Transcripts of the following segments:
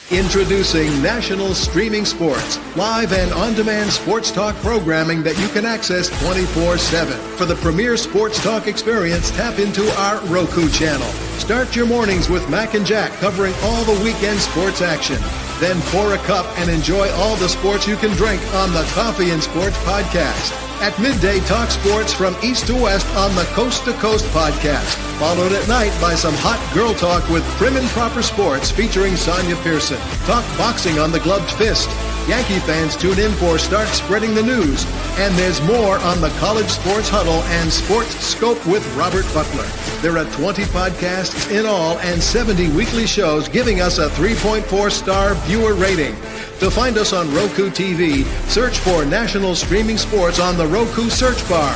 Introducing National Streaming Sports, live and on-demand sports talk programming that you can access 24/7. For the premier sports talk experience, tap into our Roku channel. Start your mornings with Mac and Jack covering all the weekend sports action. Then pour a cup and enjoy all the sports you can drink on the Coffee and Sports podcast. At midday, talk sports from east to west on the Coast to Coast podcast. Followed at night by some hot girl talk with Prim and Proper Sports featuring Sonia Pearson. Talk boxing on the Gloved Fist. Yankee fans tune in for Start Spreading the News. And there's more on the College Sports Huddle and Sports Scope with Robert Butler. There are 20 podcasts in all and 70 weekly shows giving us a 3.4-star viewer rating. To find us on Roku TV, search for National Streaming Sports on the Roku search bar.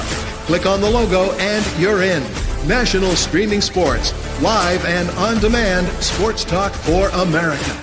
Click on the logo and you're in. National Streaming Sports, live and on-demand sports talk for America.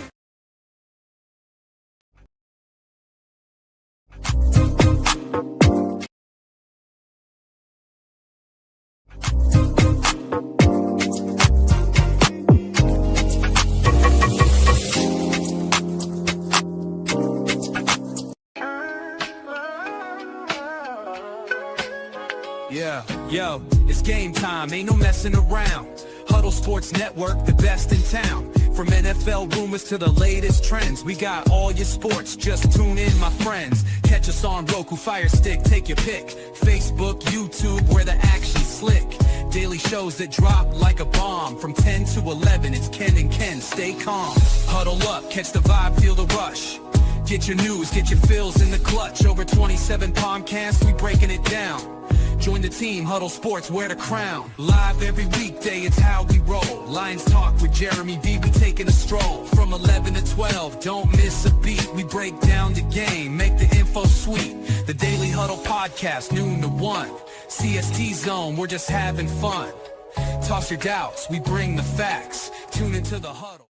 Yo, it's game time, ain't no messing around. Huddle Sports Network, the best in town. From NFL rumors to the latest trends, we got all your sports, just tune in, my friends. Catch us on Roku, Fire Stick, take your pick. Facebook, YouTube, where the action's slick. Daily shows that drop like a bomb. From 10 to 11, it's Ken and Ken, stay calm. Huddle up, catch the vibe, feel the rush. Get your news, get your fills in the clutch. Over 27 podcasts, we breaking it down. Join the team, Huddle Sports, wear the crown. Live every weekday, it's how we roll. Lions Talk with Jeremy B, we taking a stroll. From 11 to 12, don't miss a beat. We break down the game, make the info sweet. The Daily Huddle Podcast, noon to 1. CST Zone, we're just having fun. Toss your doubts, we bring the facts. Tune into the Huddle.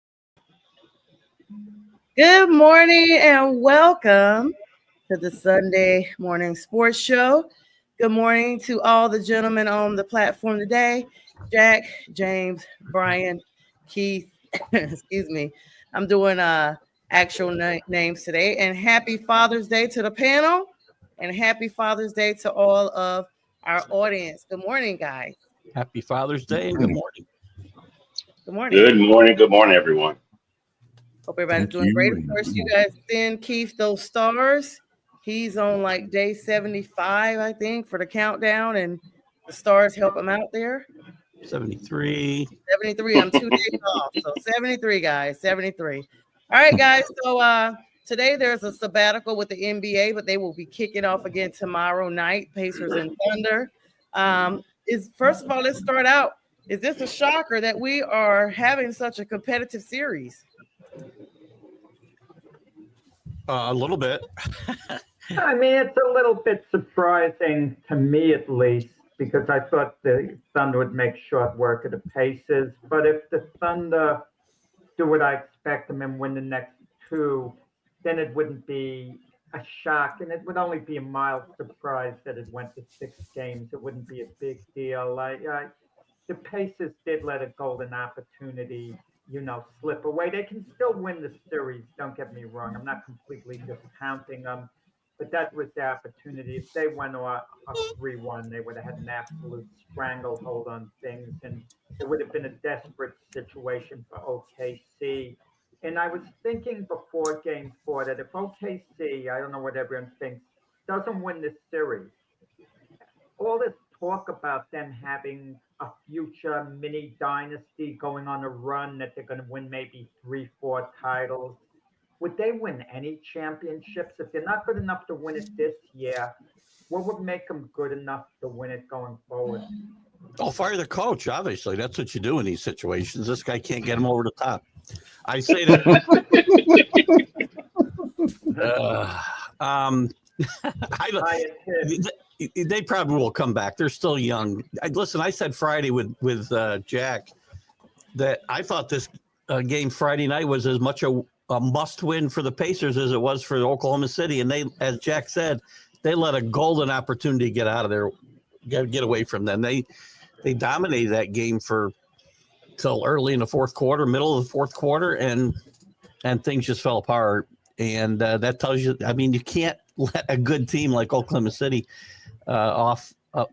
Good morning and welcome to the Sunday Morning Sports Show. Good morning to all the gentlemen on the platform today. Jack, James, Brian, Keith, excuse me. I'm doing actual names today. And happy Father's Day to the panel. And happy Father's Day to all of our audience. Good morning, guys. Happy Father's Day and good morning. Good morning. Good morning. Good morning, everyone. Hope everybody's doing great. Of course, you guys send Keith those stars. He's on like day 75, I think, for the countdown, and the stars help him out there. 73. 73. I'm 2 days off. So 73, guys. 73. All right, guys. So today there's a sabbatical with the NBA, but they will be kicking off again tomorrow night, Pacers and Thunder. First of all, let's start out. Is this a shocker that we are having such a competitive series? A little bit. I mean, it's a little bit surprising to me, at least, because I thought the Thunder would make short work of the Pacers. But if the Thunder do what I expect them and win the next two, then it wouldn't be a shock, and it would only be a mild surprise that it went to 6 games. It wouldn't be a big deal. The Pacers did let a golden opportunity, slip away. They can still win the series. Don't get me wrong. I'm not completely discounting them. But that was the opportunity. If they went up 3-1, they would have had an absolute stranglehold on things, and it would have been a desperate situation for OKC. And I was thinking before Game 4 that if OKC, I don't know what everyone thinks, doesn't win this series, all this talk about them having a future mini dynasty going on a run that they're going to win maybe 3-4 titles. Would they win any championships? If they're not good enough to win it this year, what would make them good enough to win it going forward? I'll fire the coach, obviously. That's what you do in these situations. This guy can't get him over the top. I say that. They probably will come back. They're still young. Listen, I said Friday with Jack that I thought this game Friday night was as much a must-win for the Pacers as it was for Oklahoma City. And they, as Jack said, they let a golden opportunity get out of there, get away from them. They dominated that game till early in the fourth quarter, middle of the fourth quarter, and and things just fell apart. And that tells you, I mean, you can't let a good team like Oklahoma City up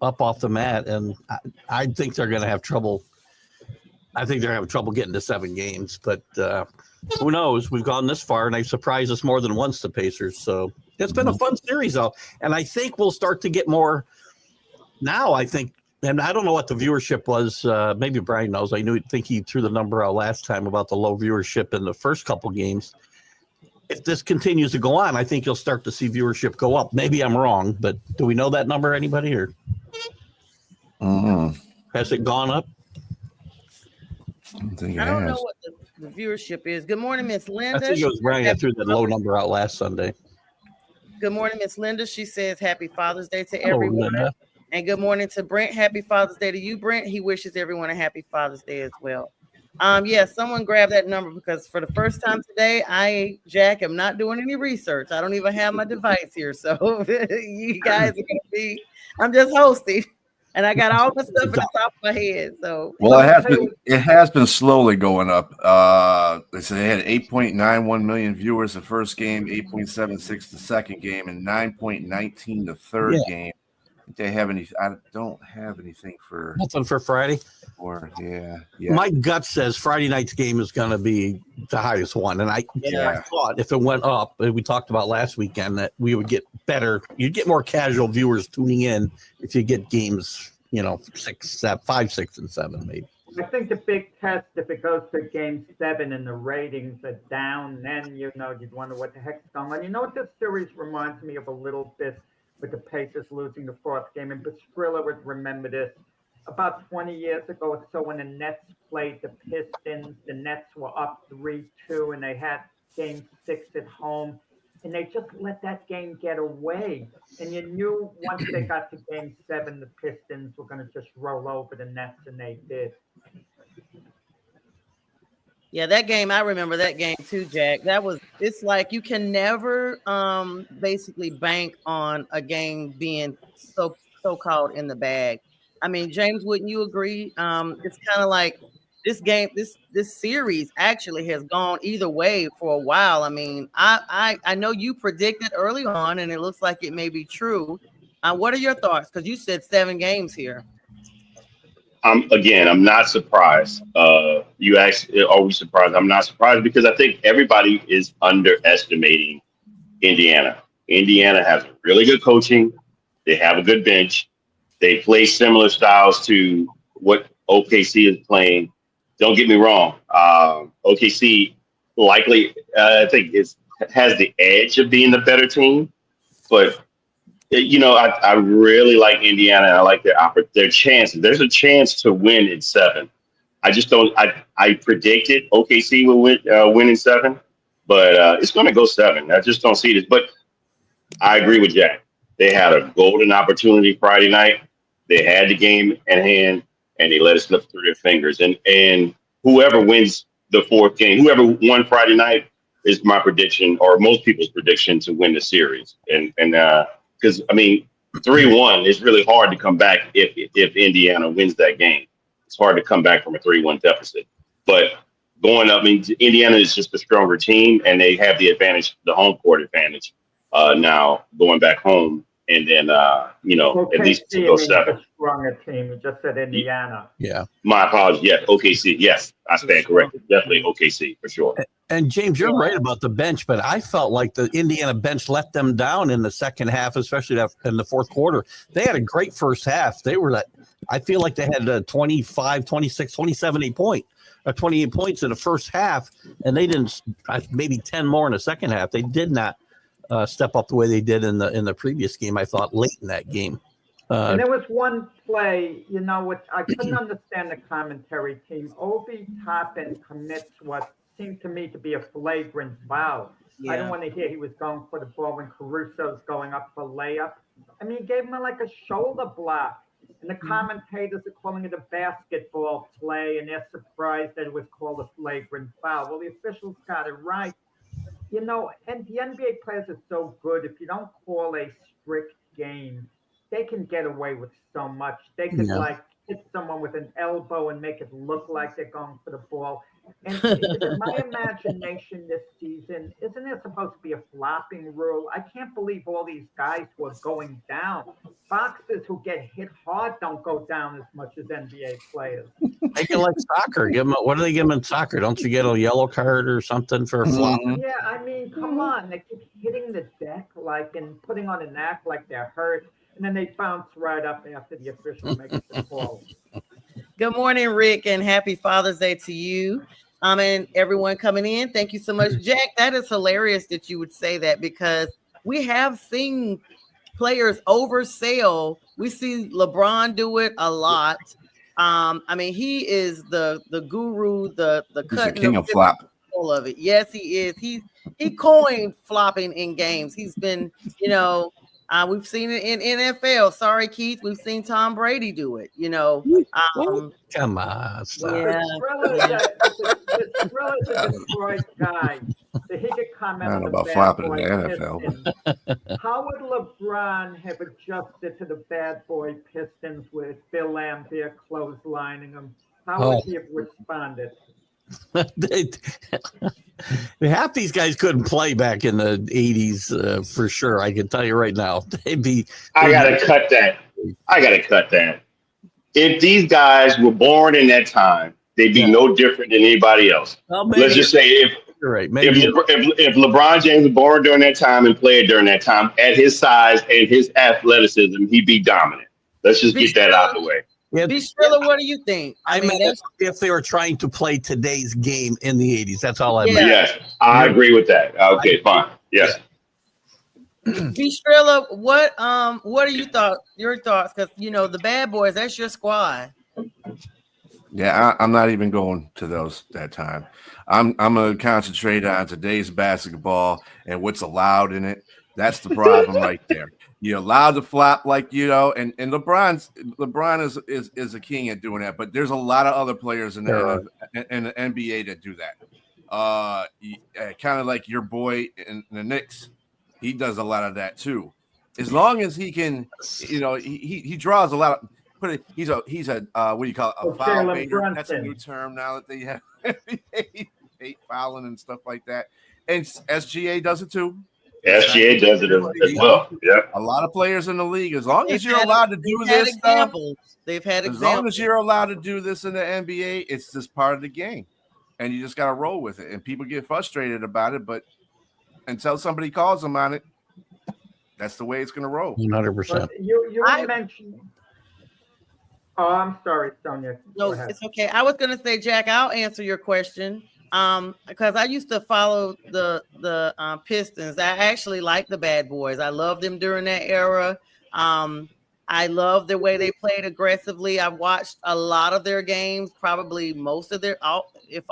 off the mat. And I think they're going to have trouble. I think they're having trouble getting to 7 games, but who knows? We've gone this far, and they've surprised us more than once, the Pacers. So it's been a fun series, though. And I think we'll start to get more now, I think. And I don't know what the viewership was. Maybe Brian knows. I think he threw the number out last time about the low viewership in the first couple games. If this continues to go on, I think you'll start to see viewership go up. Maybe I'm wrong, but do we know that number, anybody? Or has it gone up? I don't know what the viewership is. Good morning, Miss Linda. I think it was Brian that threw that low number out last Sunday. Good morning, Miss Linda. She says happy Father's Day to Hello, everyone. Linda. And good morning to Brent. Happy Father's Day to you, Brent. He wishes everyone a happy Father's Day as well. Someone grabbed that number because for the first time today, Jack, am not doing any research. I don't even have my device here. So you guys are going to be, I'm just hosting. And I got all the stuff in the top of my head. So it has been slowly going up. They said they had 8.91 million viewers the first game, 8.76 the second game, and 9.19 the third game. They have any? I don't have anything for nothing for Friday. Or yeah. My gut says Friday night's game is going to be the highest one, and I thought if it went up, we talked about last weekend that we would get better. You'd get more casual viewers tuning in if you get games, 5, 6, and 7 maybe. I think the big test, if it goes to game 7 and the ratings are down, then you'd wonder what the heck's going on. You know what this series reminds me of a little bit, with the Pacers losing the 4th game, and Pascrilla would remember this. About 20 years ago or so, when the Nets played the Pistons, the Nets were up 3-2, and they had game 6 at home, and they just let that game get away. And you knew once they got to game 7, the Pistons were going to just roll over the Nets, and they did. Yeah, that game, I remember that game too, Jack. It's like you can never basically bank on a game being so-called in the bag. I mean, James, wouldn't you agree? It's kind of like this game, this series actually has gone either way for a while. I mean, I know you predicted early on, and it looks like it may be true. What are your thoughts? Because you said 7 games here. I'm not surprised. You asked, are we surprised? I'm not surprised because I think everybody is underestimating Indiana. Indiana has really good coaching. They have a good bench. They play similar styles to what OKC is playing. Don't get me wrong. OKC likely, I think, has the edge of being the better team, but I really like Indiana. I like their chances. There's a chance to win in 7. I just don't. I predicted OKC will win in 7, but it's going to go 7. I just don't see this. But I agree with Jack. They had a golden opportunity Friday night. They had the game at hand, and they let it slip through their fingers. And whoever wins the 4th game, whoever won Friday night, is my prediction, or most people's prediction, to win the series. Because, 3-1 is really hard to come back if Indiana wins that game. It's hard to come back from a 3-1 deficit. But going up, Indiana is just a stronger team, and they have the advantage, the home court advantage now going back home. And then, at least to go 7. A stronger team. You just said Indiana. Yeah. My apologies. Yes, OKC. Yes, I stand corrected. Definitely OKC for sure. And James, you're right about the bench, but I felt like the Indiana bench let them down in the second half, especially in the 4th quarter. They had a great first half. I feel like they had 25, 26, 27, 28 points in the first half, and they didn't, maybe 10 more in the second half. They did not step up the way they did in the previous game, I thought, late in that game. And there was one play, which I couldn't understand the commentary team. Obi Toppin commits what seemed to me to be a flagrant foul. Yeah. I didn't want to hear he was going for the ball when Caruso's going up for layup. He gave him like a shoulder block. And the commentators are calling it a basketball play, and they're surprised that it was called a flagrant foul. Well, the officials got it right. And the NBA players are so good. If you don't call a strict game, they can get away with so much. They could hit someone with an elbow and make it look like they're going for the ball. And in my imagination this season, isn't there supposed to be a flopping rule? I can't believe all these guys who are going down. Boxers who get hit hard don't go down as much as NBA players. Make it like soccer. Give them. What do they give them in soccer? Don't you get a yellow card or something for a flop? Yeah, I mean, come on. They keep hitting the deck and putting on an act like they're hurt, and then they bounce right up after the official makes the call. Good morning, Rick, and happy Father's Day to you. And everyone coming in. Thank you so much, Jack. That is hilarious that you would say that, because we have seen players oversell. We see LeBron do it a lot. I mean, he is the guru, the He's the king of flop. Of it. Yes, he is. He coined flopping in games. He's been, we've seen it in NFL. Sorry, Keith. We've seen Tom Brady do it. Come on, stop. Yeah. Thrill's a Detroit guy. So he could comment I don't on know the about bad flopping in boy the Pistons. How would LeBron have adjusted to the bad boy Pistons with Bill Laimbeer clotheslining him? How would he have responded? Half these guys couldn't play back in the 80s for sure. I can tell you right now. I gotta cut that. If these guys were born in that time, they'd be no different than anybody else. Well, Let's just say if LeBron James was born during that time and played during that time, at his size and his athleticism, he'd be dominant. Let's just get that out of the way. B. Striller, what do you think? I mean, if they were trying to play today's game in the 80s, that's all I meant. Yes, I agree with that. Okay, fine. Yes. B. Striller, what are your thoughts? Because the bad boys, that's your squad. Yeah, I'm not even going to that time. I'm gonna concentrate on today's basketball and what's allowed in it. That's the problem right there. You're allowed to flop and LeBron is a king at doing that, but there's a lot of other players in the NBA that do that. Kind of like your boy in the Knicks, he does a lot of that too. As long as he can, he draws a lot of. He's a what do you call it? A foul baiter. That's a new term now that they have hate fouling and stuff like that. And SGA does it too. SGA does it as well. Yeah. A lot of players in the league, as long as you're allowed to do this stuff, they've had examples. As long as you're allowed to do this in the NBA, it's just part of the game, and you just got to roll with it. And people get frustrated about it, but until somebody calls them on it, that's the way it's going to roll. 100%. You mentioned. Oh, I'm sorry, Sonia. No, it's okay. I was going to say, Jack, I'll answer your question. Because I used to follow the Pistons. I actually like the bad boys. I loved them during that era. I love the way they played aggressively. I've watched a lot of their games, probably most of if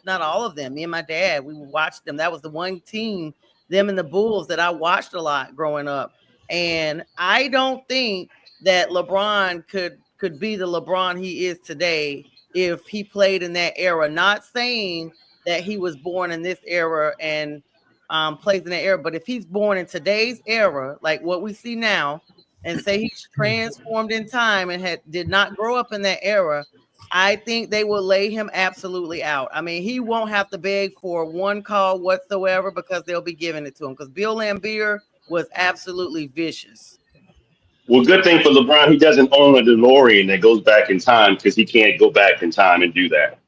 not all of them. Me and my dad, we watched them. That was the one team, them and the Bulls, that I watched a lot growing up. And I don't think that LeBron could be the LeBron he is today if he played in that era. Not saying that he was born in this era and plays in that era, but if he's born in today's era, like what we see now, and say he's transformed in time and did not grow up in that era, I think they will lay him absolutely out. I mean, he won't have to beg for one call whatsoever because they'll be giving it to him, because Bill Laimbeer was absolutely vicious. Well, good thing for LeBron, he doesn't own a DeLorean that goes back in time, because he can't go back in time and do that.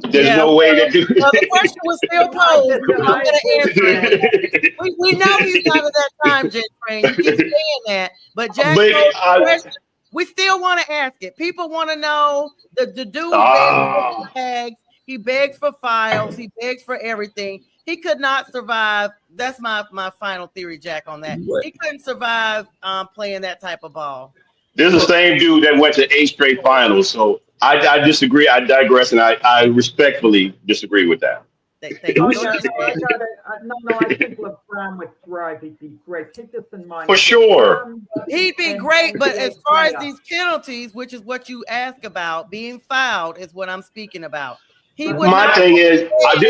There's no way to do it. Well, the question was still posed. I'm going to answer it. We know he's not at that time, Jet Train. You keep saying that. But Jack, we still want to ask it. People want to know the dude begs for bags. He begs for files. He begs for everything. He could not survive. That's my final theory, Jack, on that. He couldn't survive playing that type of ball. This is the same dude that went to 8 straight finals. So I disagree. I digress, and I respectfully disagree with that. I think LeBron would thrive. He'd be great. Keep this in mind. For sure. He'd be great, but as far as these penalties, which is what you ask about, being fouled is what I'm speaking about. My thing is,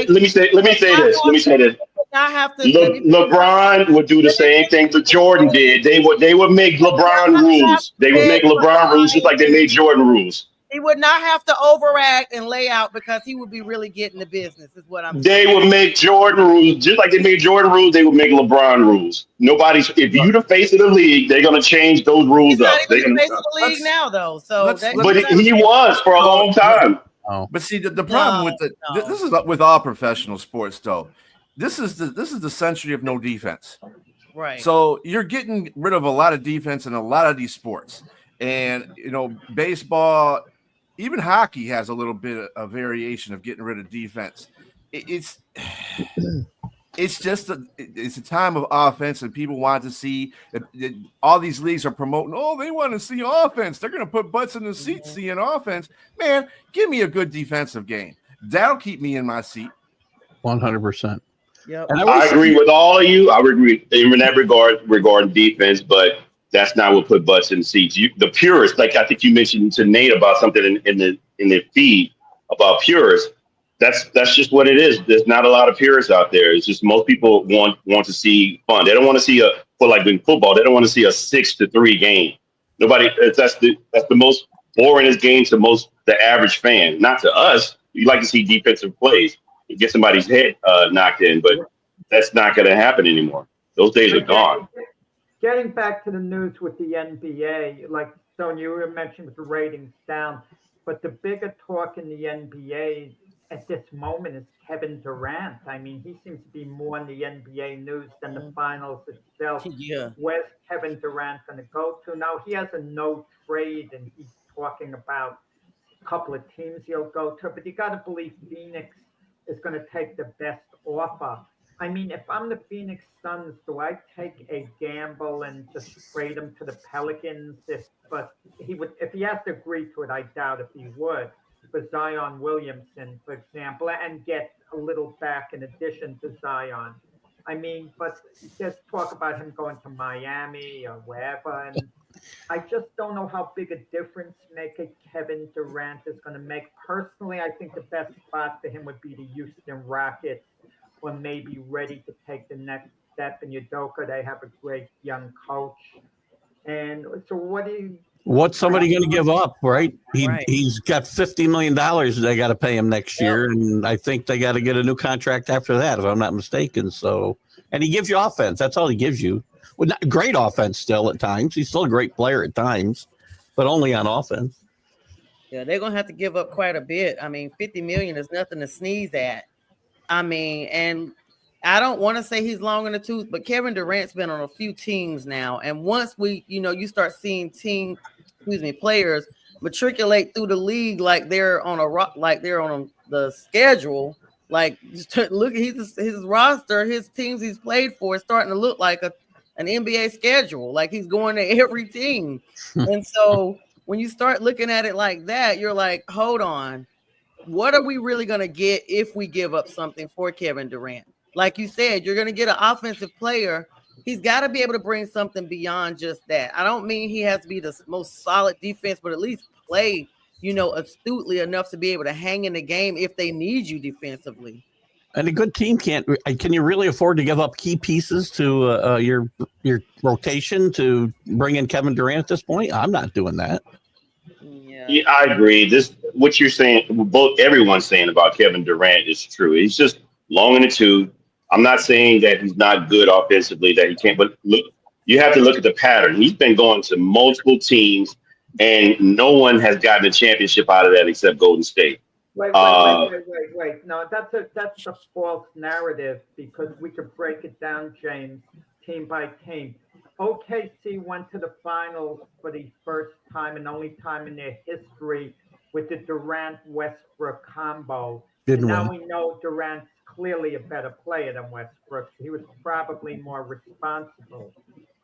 let me say this. LeBron would do the same thing that Jordan did. They would make LeBron rules. They would make LeBron rules just like they made Jordan rules. He would not have to overact and lay out because he would be really getting the business, is what I'm They saying. would make Jordan rules, just like they made Jordan rules, they would make LeBron rules. If you the face of the league, they're going to change those rules He's not up. even the face of the league now, though. So let's- that, But he was for a long time. But see, the problem this is with all professional sports, though. This is the century of no defense. right. So you're getting rid of a lot of defense in a lot of these sports, and baseball, even hockey has a little bit of variation of getting rid of defense. It's just it's a time of offense, and people want to see all these leagues are promoting. Oh, they want to see offense. They're going to put butts in the seats seeing offense. Man, give me a good defensive game. That'll keep me in my seat. 100%. Yep. And I agree with all of you. I agree in that regarding defense, but that's not what put butts in seats. The purists, like I think you mentioned to Nate about something in the feed about purists. That's just what it is. There's not a lot of purists out there. It's just most people want to see fun. They don't want to see in football. They don't want to see a 6-3 game. Nobody. That's the most boringest game to the average fan. Not to us. You like to see defensive plays. You get somebody's head knocked in, but that's not going to happen anymore. Those days are gone. Getting back to the news with the NBA, like Stone, you were mentioning with the ratings down, but the bigger talk in the NBA at this moment is Kevin Durant. I mean, he seems to be more in the NBA news than the finals itself. Yeah. Where's Kevin Durant going to go to? Now, he has a no trade, and he's talking about a couple of teams he'll go to, but you got to believe Phoenix is going to take the best offer. I mean, if I'm the Phoenix Suns, do I take a gamble and just trade him to the Pelicans? If he has to agree to it, I doubt if he would. For Zion Williamson, for example, and get a little back in addition to Zion. I mean, but just talk about him going to Miami or wherever, and I just don't know how big a difference Kevin Durant is going to make. Personally, I think the best spot for him would be the Houston Rockets, or maybe ready to take the next step in Udoka. They have a great young coach. And so what's somebody going to give up, right? Right. He's got $50 million they got to pay him next year, and I think they got to get a new contract after that, if I'm not mistaken. So, and he gives you offense. That's all he gives you. Well, not great offense still at times. He's still a great player at times, but only on offense. Yeah, they're gonna have to give up quite a bit. I mean, $50 million is nothing to sneeze at. I mean, and I don't want to say he's long in the tooth, but Kevin Durant's been on a few teams now. And once you start seeing players matriculate through the league like they're on the schedule. Like, look at his roster, his teams he's played for is starting to look like an NBA schedule. Like he's going to every team. And so when you start looking at it like that, you're like, hold on, what are we really going to get if we give up something for Kevin Durant? Like you said, you're going to get an offensive player. He's got to be able to bring something beyond just that. I don't mean he has to be the most solid defense, but at least play, astutely enough to be able to hang in the game if they need you defensively. And a good team can you really afford to give up key pieces to your rotation to bring in Kevin Durant at this point? I'm not doing that. Yeah, I agree. What you're saying, everyone's saying about Kevin Durant is true. He's just long in the tooth. I'm not saying that he's not good offensively, that he can't, but look, you have to look at the pattern. He's been going to multiple teams, and no one has gotten a championship out of that except Golden State. Wait. No, that's a false narrative, because we could break it down, James, team by team. OKC went to the finals for the first time and only time in their history with the Durant-Westbrook combo. Now we know Durant's clearly a better player than Westbrook. He was probably more responsible.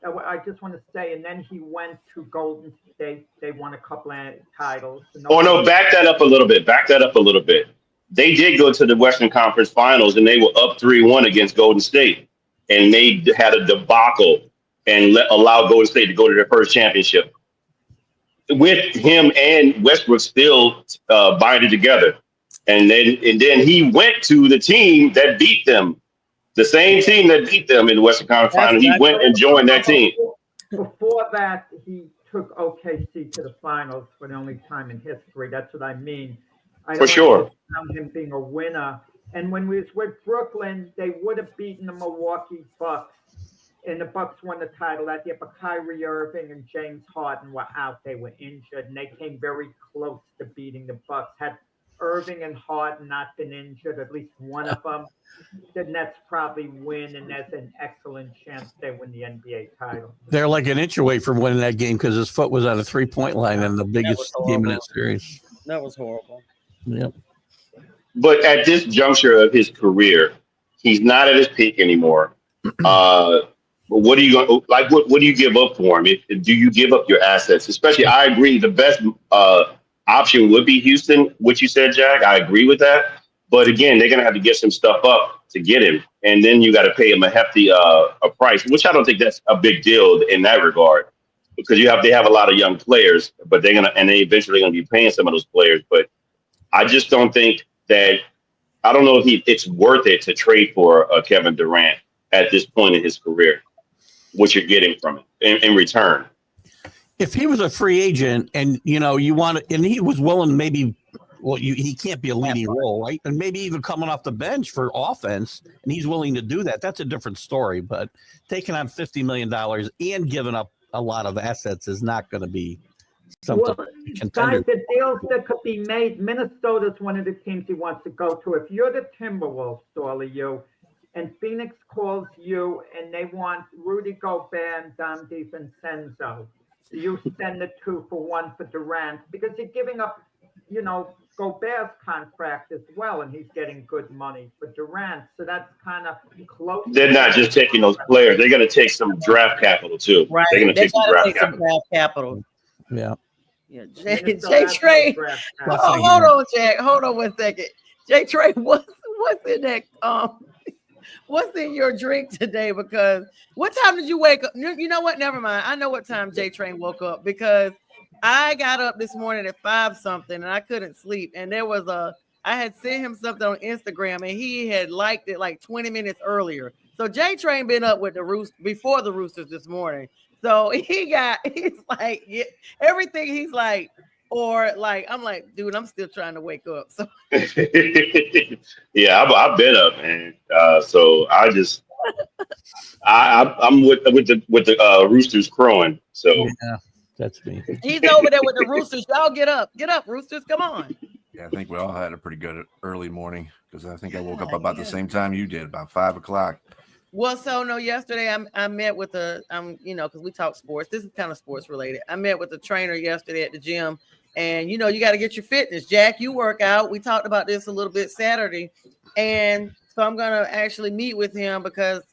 I just want to say, and then he went to Golden State. They won a couple of titles. Back that up a little bit. They did go to the Western Conference Finals, and they were up 3-1 against Golden State. And they had a debacle and allowed Golden State to go to their first championship. With him and Westbrook still binded together. And then he went to the team that beat them. The same team that beat them in the Western Conference Final. He went and joined that team. Before that, he took OKC to the finals for the only time in history. That's what I mean. I For sure. Found him being a winner. And when we was with Brooklyn, they would have beaten the Milwaukee Bucks. And the Bucks won the title that year, but Kyrie Irving and James Harden were out. They were injured, and they came very close to beating the Bucks. Had Irving and Harden not been injured, at least one of them, the Nets probably win, and there's an excellent chance they win the NBA title. They're like an inch away from winning that game because his foot was on a 3-point line in the biggest game in that series. That was horrible. Yep. But at this juncture of his career, he's not at his peak anymore. But what are you going like? What do you give up for him? Do you give up your assets? Especially, I agree. The best option would be Houston, which you said, Jack. I agree with that. But again, they're going to have to get some stuff up to get him, and then you got to pay him a hefty a price, which I don't think that's a big deal in that regard, because they have a lot of young players, but they eventually going to be paying some of those players. But I just don't think that. I don't know if it's worth it to trade for Kevin Durant at this point in his career, what you're getting from it in return. If he was a free agent and, and he was willing, he can't be a leading role, right? And maybe even coming off the bench for offense, and he's willing to do that. That's a different story. But taking on $50 million and giving up a lot of assets is not going to be something. Guys, the deals that could be made, Minnesota's one of the teams he wants to go to. If you're the Timberwolves, Storley, and Phoenix calls you and they want Rudy Gobert and Dom DiVincenzo, you send the 2 for 1 for Durant, because you're giving up, Gobert's contract as well, and he's getting good money for Durant. So that's kind of close. They're not just taking those players. They're going to take some draft capital too. Right. They're going to take some draft capital. Yeah. Yeah. Jay Trey. Hold on, Jack. Hold on 1 second. Jay Trey, what's in that? What's in your drink today? Because what time did you wake up? You know what? Never mind. I know what time J Train woke up, because I got up this morning at 5 something and I couldn't sleep. And I had sent him something on Instagram and he had liked it like 20 minutes earlier. So J Train been up with the Roosters before the Roosters this morning. So he's like, yeah, everything he's like, or like, I'm like, dude, I'm still trying to wake up. So yeah, I've been up, man. So I'm with the Roosters crowing. So yeah, that's me. He's over there with the Roosters. Y'all get up, Roosters, come on. Yeah, I think we all had a pretty good early morning, because I think I woke up about the same time you did, about 5 o'clock. Well, so no, yesterday I met with because we talk sports. This is kind of sports related. I met with the trainer yesterday at the gym, and you got to get your fitness. Jack, you work out. We talked about this a little bit Saturday, and so I'm gonna actually meet with him, because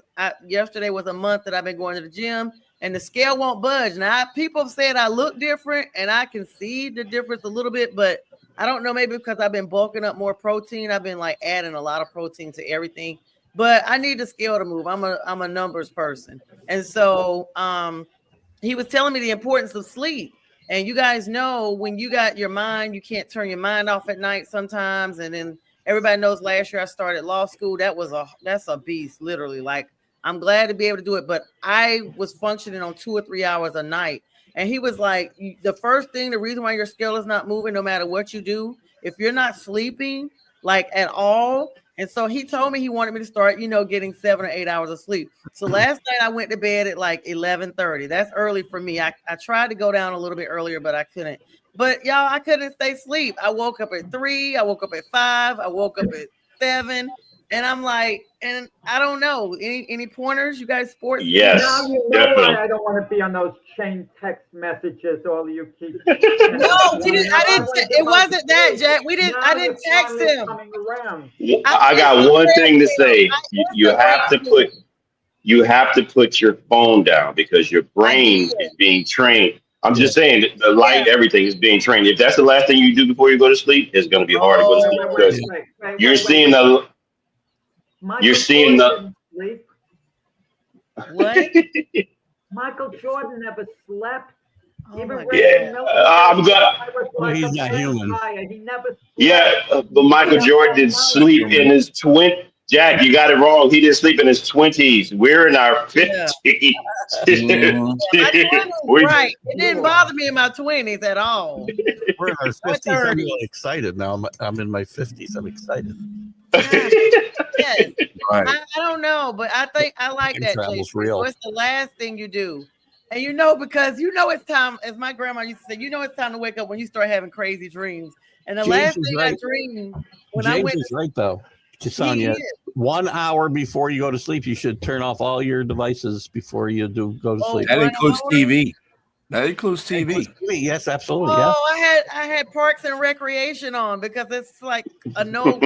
yesterday was a month that I've been going to the gym, and the scale won't budge. Now, people have said I look different, and I can see the difference a little bit, but I don't know, maybe because I've been bulking up more protein. I've been like adding a lot of protein to everything. But I need the scale to move. I'm a numbers person. And so he was telling me the importance of sleep. And you guys know, when you got your mind, you can't turn your mind off at night sometimes. And then everybody knows last year I started law school. That's a beast, literally. Like, I'm glad to be able to do it. But I was functioning on 2 or 3 hours a night. And he was like, the reason why your scale is not moving, no matter what you do, if you're not sleeping like at all. And so he told me he wanted me to start, getting 7 or 8 hours of sleep. So last night I went to bed at like 11:30. That's early for me. I tried to go down a little bit earlier, but I couldn't. But y'all, I couldn't stay asleep. I woke up at 3. I woke up at 5. I woke up at 7. And I'm like, and I don't know, any pointers? You guys sports? Yes, now you know why I don't want to be on those chain text messages. All you keep. No, it wasn't that, Jack. I didn't text him. I got one thing to say. You have to put your phone down, because your brain is being trained. I'm just saying, the light, everything is being trained. If that's the last thing you do before you go to sleep, it's going to be hard to go to sleep, because you're seeing the. You're seeing the. What? Michael Jordan never slept. I'm gonna. He's not human. He never slept. Yeah, but Michael Jordan did sleep in his 20. Jack, you got it wrong. He didn't sleep in his 20s. We're in our 50s. Mhm. My 20s, right. It didn't bother me in my 20s at all. We're in our 50s. I'm 30s. really excited now. I'm in my 50s. I'm excited. Yes. Right. I don't know, but I think I like Time that. travel's Jason. real. So it's the last thing you do. And because it's time, as my grandma used to say, it's time to wake up when you start having crazy dreams. And the James last is thing right. I dreamed when I James went is right, though. he Sonia, is. 1 hour before you go to sleep, you should turn off all your devices before you go to Oh, sleep. That One includes hour? TV. That includes TV. Yes, absolutely. Yeah. Oh, I had Parks and Recreation on because it's like a no,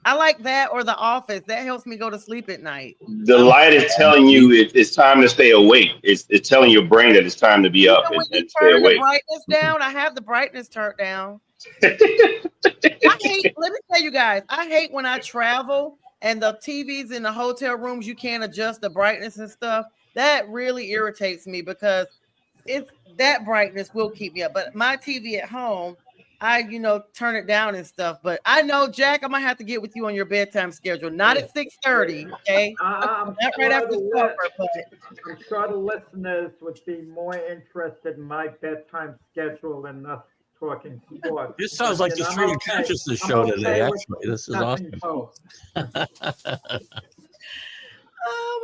I like that or The Office. That helps me go to sleep at night. The light is telling you it's time to stay awake. It's telling your brain that it's time to be up When you and stay turn the awake. brightness down, I have the brightness turned down. Let me tell you guys, I hate when I travel and the TVs in the hotel rooms, you can't adjust the brightness and stuff. That really irritates me because that brightness will keep me up. But my TV at home, I turn it down and stuff. But I know, Jack, I'm gonna have to get with you on your bedtime schedule. Not at 6:30, okay? I'm Not right after supper, but I'm sure the listeners would be more interested in my bedtime schedule than us talking sports. This sounds like the Stream of Consciousness show today, actually. This is awesome. oh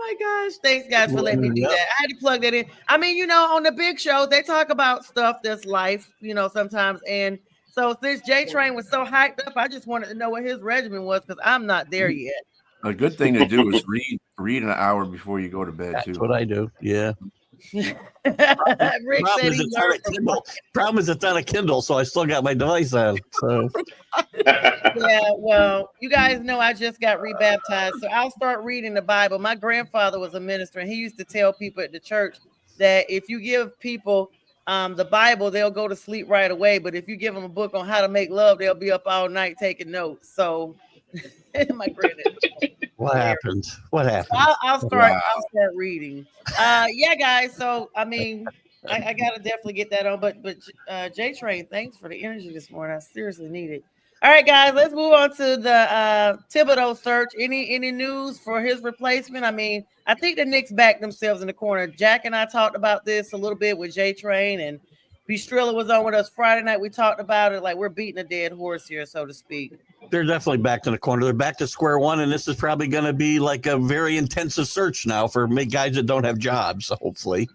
my gosh. Thanks, guys, for letting me do that. I had to plug that in. I mean, on the big show, they talk about stuff that's life, sometimes. And so since J Train was so hyped up, I just wanted to know what his regimen was because I'm not there yet. A good thing to do is read an hour before you go to bed, too. That's what I do. Yeah. Rick Problem said is, he it's on a learned from Kindle. Problem is, it's on a Kindle, so I still got my device on. So Yeah, well, you guys know I just got rebaptized, so I'll start reading the Bible. My grandfather was a minister, and he used to tell people at the church that if you give people the Bible, they'll go to sleep right away. But if you give them a book on how to make love, they'll be up all night taking notes. So, my granddad. what happened? What happened? I'll start reading. Yeah, guys. So I mean, I gotta definitely get that on. But J Train, thanks for the energy this morning. I seriously need it. All right, guys, let's move on to the Thibodeau search. Any news for his replacement? I mean, I think the Knicks backed themselves in the corner. Jack and I talked about this a little bit with J Train, and Bistrilla was on with us Friday night. We talked about it like we're beating a dead horse here, so to speak. They're definitely back in the corner. They're back to square one, and this is probably going to be like a very intensive search now for guys that don't have jobs, hopefully.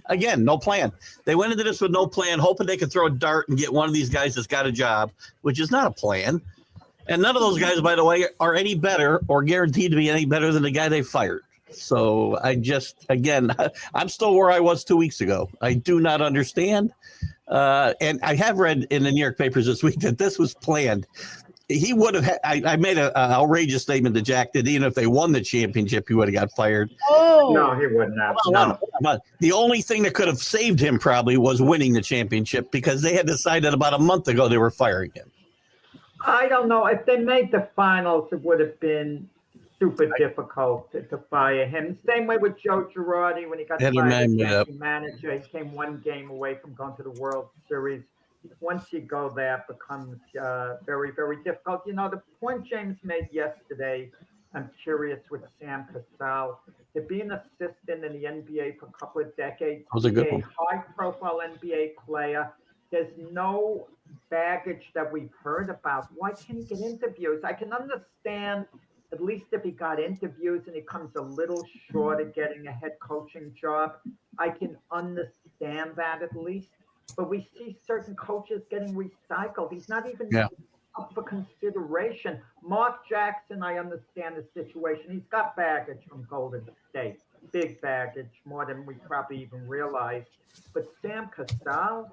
Again, no plan. They went into this with no plan, hoping they could throw a dart and get one of these guys that's got a job, which is not a plan. And none of those guys, by the way, are any better or guaranteed to be any better than the guy they fired. So I'm still where I was 2 weeks ago. I do not understand. And I have read in the New York papers this week that this was planned. He would have I made an outrageous statement to Jack that even if they won the championship, he would have got fired. Oh, No, he wouldn't have. No. The only thing that could have saved him probably was winning the championship because they had decided about a month ago they were firing him. I don't know. If they made the finals, it would have been super difficult to fire him. Same way with Joe Girardi when he got fired as Yankee manager. He came one game away from going to the World Series. Once you go there, it becomes very, very difficult. The point James made yesterday, I'm curious with Sam Cassell, to be an assistant in the NBA for a couple of decades, was a good one. high-profile NBA player. There's no baggage that we've heard about. Why can't he get interviews? I can understand, at least if he got interviews and he comes a little short of getting a head coaching job, I can understand that at least. But we see certain coaches getting recycled. He's not even up for consideration. Mark Jackson, I understand the situation. He's got baggage from Golden State. Big baggage, more than we probably even realized. But Sam Cassell,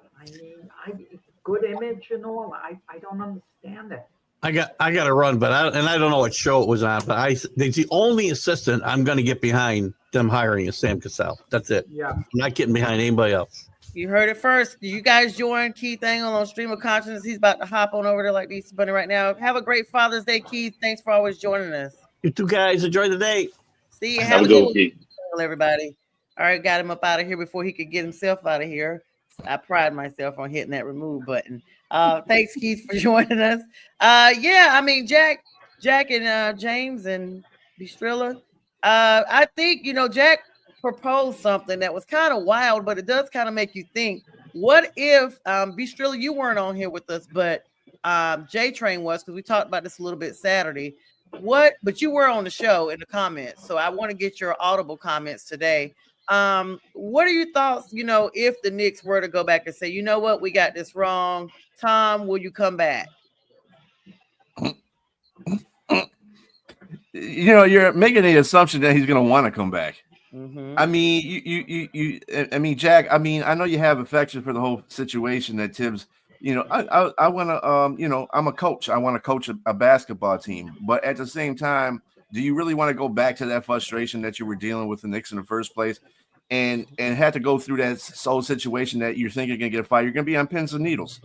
good image and all. I don't understand it. I got to run, but I don't know what show it was on, but the only assistant I'm going to get behind them hiring is Sam Cassell. That's it. Yeah. I'm not getting behind anybody else. You heard it first. You guys join Keith Engel on Stream of Consciousness. He's about to hop on over there like these bunny right now. Have a great Father's Day, Keith. Thanks for always joining us. You two guys enjoy the day. See you. Have a good one, Keith. Everybody. All right, got him up out of here before he could get himself out of here. I pride myself on hitting that remove button. Thanks, Keith, for joining us. Yeah, I mean, Jack, Jack and James and Bistrilla. I think Jack proposed something that was kind of wild, but it does kind of make you think. What if Bistrilla, you weren't on here with us, but J Train was, because we talked about this a little bit Saturday. But you were on the show in the comments, so I want to get your audible comments today. What are your thoughts, if the Knicks were to go back and say, you know what, we got this wrong? Tom, will you come back? You're making the assumption that he's going to want to come back. Mm-hmm. I mean, Jack, I know you have affection for the whole situation that Tibbs, I want to, I'm a coach. I want to coach a basketball team. But at the same time, do you really want to go back to that frustration that you were dealing with the Knicks in the first place and had to go through that whole situation that you think you're going to get fired? You're going to be on pins and needles.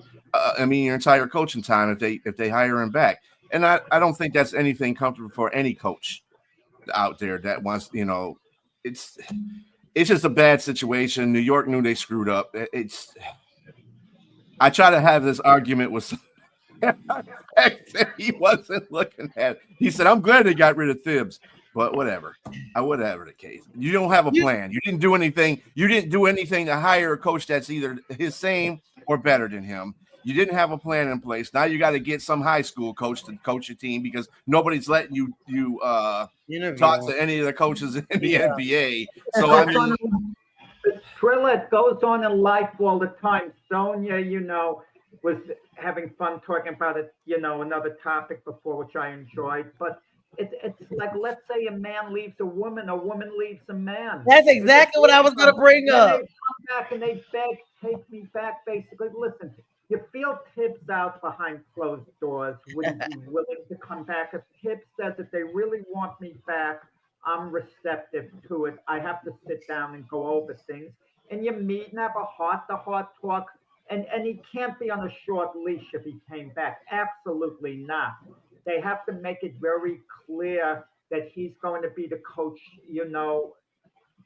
Your entire coaching time if they hire him back. And I don't think that's anything comfortable for any coach out there that wants, it's just a bad situation. New York knew they screwed up. I try to have this argument with he wasn't looking at it. He said, I'm glad they got rid of Thibs, but whatever. Whatever the case. You don't have a plan. You didn't do anything. You didn't do anything to hire a coach that's either his same or better than him. You didn't have a plan in place. Now you got to get some high school coach to coach your team because nobody's letting you talk to any of the coaches in the NBA. So Trilla, it goes on in life all the time. Sonia, was having fun talking about it, another topic before, which I enjoyed. But it's like, let's say a man leaves a woman leaves a man. That's exactly what I was going to bring up. They come back and they beg, take me back, basically. Listen, you feel Tibbs out behind closed doors. Would he be willing to come back? If Tibbs says that they really want me back, I'm receptive to it. I have to sit down and go over things. And you meet and have a heart-to-heart talk. And he can't be on a short leash if he came back. Absolutely not. They have to make it very clear that he's going to be the coach,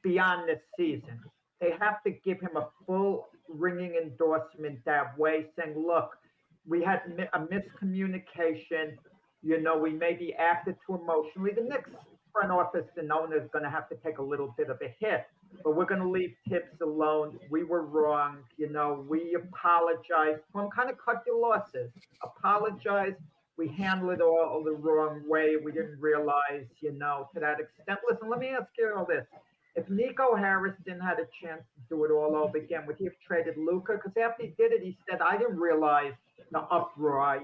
beyond this season. They have to give him a full ringing endorsement that way, saying, look, we had a miscommunication. We maybe acted too emotionally. The Knicks front office and owner is going to have to take a little bit of a hit, but we're going to leave Tibbs alone. We were wrong. We apologize. Well, kind of cut your losses. Apologize. We handled it all the wrong way. We didn't realize, to that extent. Listen, let me ask you all this. If Nico Harris didn't have a chance to do it all over again, would he have traded Luka? Because after he did it, he said, I didn't realize the uproar,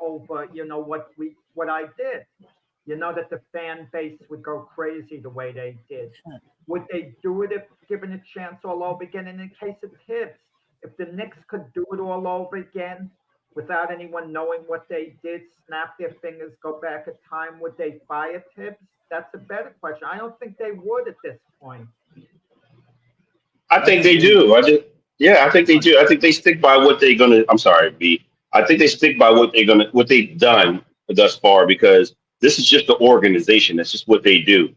over, what I did. That the fan base would go crazy the way they did. Would they do it if given a chance all over again? And in the case of Tibbs, if the Knicks could do it all over again without anyone knowing what they did, snap their fingers, go back in time, would they fire Tibbs? That's a better question. I don't think they would at this point. I think they do. I think they do. I think they stick by what they're gonna. I'm sorry, B. I think they stick by what they've done thus far, because this is just the organization. That's just what they do.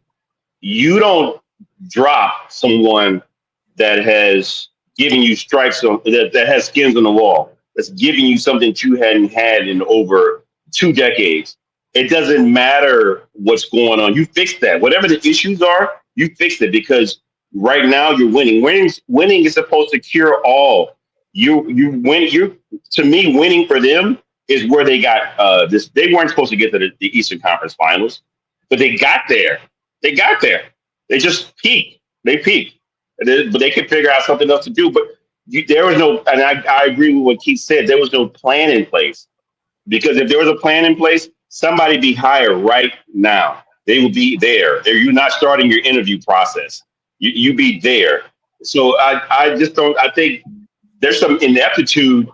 You don't drop someone that has given you stripes that has skins on the wall. That's giving you something that you hadn't had in over 2 decades. It doesn't matter what's going on. You fix that. Whatever the issues are, you fix it, because right now you're winning. Winning is supposed to cure all. You win. To me, winning for them is where they got this. They weren't supposed to get to the Eastern Conference Finals, but they got there. They just peaked. They peaked, but they could figure out something else to do. But there was no, and I agree with what Keith said. There was no plan in place, because if there was a plan in place, somebody be hired right now. They will be there. You're not starting your interview process. You be there. So I just don't. I think there's some ineptitude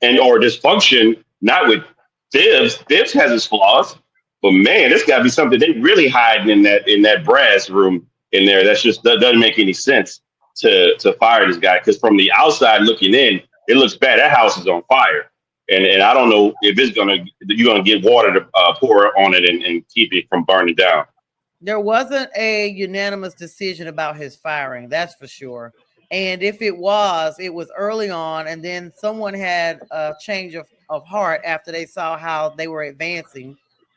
or dysfunction. Not with Thibs. Thibs has his flaws, but man, there's got to be something they really hiding in that brass room in there. That doesn't make any sense to fire this guy, because from the outside looking in, it looks bad. That house is on fire, and I don't know if you're gonna get water to pour on it and keep it from burning down. There wasn't a unanimous decision about his firing, that's for sure. And if it was early on, and then someone had a change of heart after they saw how they were advancing,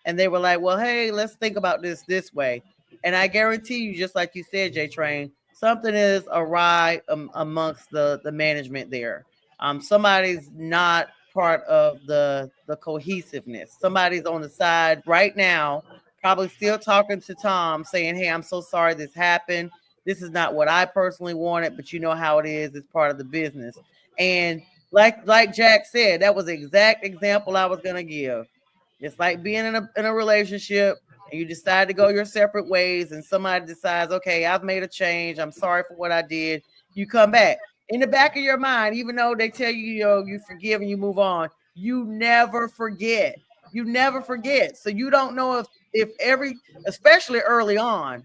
and they were like, well, hey, let's think about this way. And I guarantee you, just like you said, J Train, something is awry amongst the management there. Somebody's not part of the cohesiveness. Somebody's on the side right now, probably still talking to Tom, saying, hey, I'm so sorry this happened. This is not what I personally wanted, but you know how it is. It's part of the business. And like Jack said, that was the exact example I was going to give. It's like being in a relationship and you decide to go your separate ways, and somebody decides, okay, I've made a change. I'm sorry for what I did. You come back. In the back of your mind, even though they tell you, you forgive and you move on, you never forget. You never forget. So you don't know if especially early on.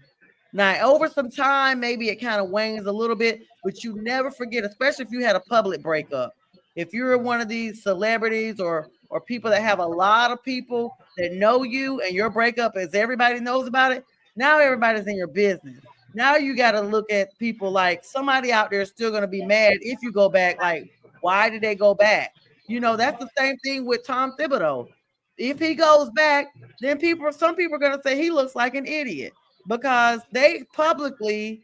Now, over some time, maybe it kind of wanes a little bit, but you never forget, especially if you had a public breakup. If you're one of these celebrities or people that have a lot of people that know you and your breakup is everybody knows about it, now everybody's in your business. Now you got to look at people like somebody out there is still going to be mad if you go back. Like, why did they go back? That's the same thing with Tom Thibodeau. If he goes back, then some people are going to say he looks like an idiot because they publicly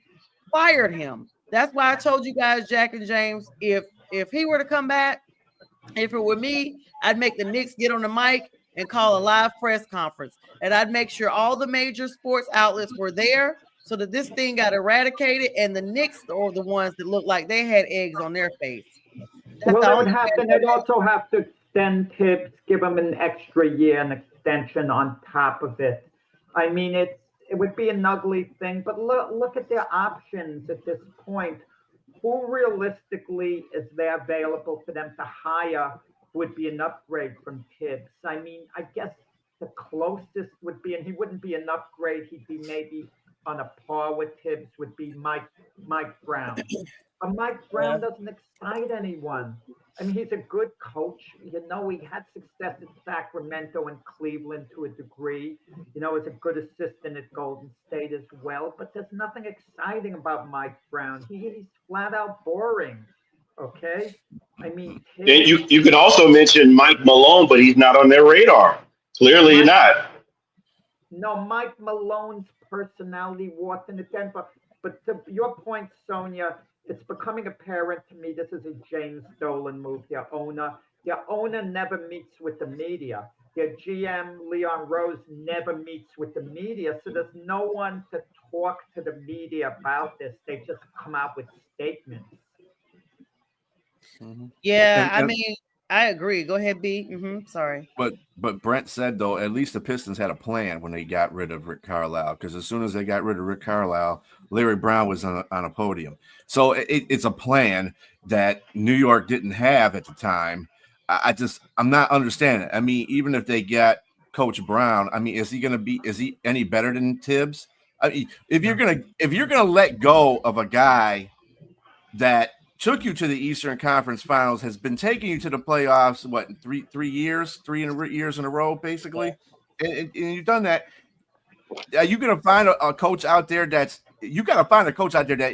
fired him. That's why I told you guys, Jack and James, if he were to come back, if it were me, I'd make the Knicks get on the mic and call a live press conference. And I'd make sure all the major sports outlets were there so that this thing got eradicated, and the Knicks are the ones that looked like they had eggs on their face. Well, they would have to, they'd also have to extend Tibbs, give him an extra year, an extension on top of it. I mean, it would be an ugly thing, but look at their options at this point. Who realistically is there available for them to hire would be an upgrade from Tibbs? I mean, I guess the closest would be, and he wouldn't be an upgrade, he'd be maybe on a par with Tibbs, would be Mike Brown. But Mike Brown doesn't excite anyone. I mean, he's a good coach. He had success in Sacramento and Cleveland to a degree. As a good assistant at Golden State as well. But there's nothing exciting about Mike Brown. He's flat out boring. Okay? I mean, then you could also mention Mike Malone, but he's not on their radar. Clearly not. No, Mike Malone's personality walked into Denver. But to your point, Sonia, it's becoming apparent to me this is a James Dolan move. Their owner never meets with the media. Their GM, Leon Rose, never meets with the media. So there's no one to talk to the media about this. They just come out with statements. Mm-hmm. Yeah, I mean, I agree. Go ahead, B. Sorry. But Brent said, though, at least the Pistons had a plan when they got rid of Rick Carlisle, because as soon as they got rid of Rick Carlisle, Larry Brown was on a podium. So it's a plan that New York didn't have at the time. I'm not understanding it. I mean, even if they get Coach Brown, I mean, is he any better than Tibbs? I mean, if you're gonna let go of a guy that took you to the Eastern Conference Finals, has been taking you to the playoffs, what, three years in a row, basically, and you've done that. Are you going to find a coach out there that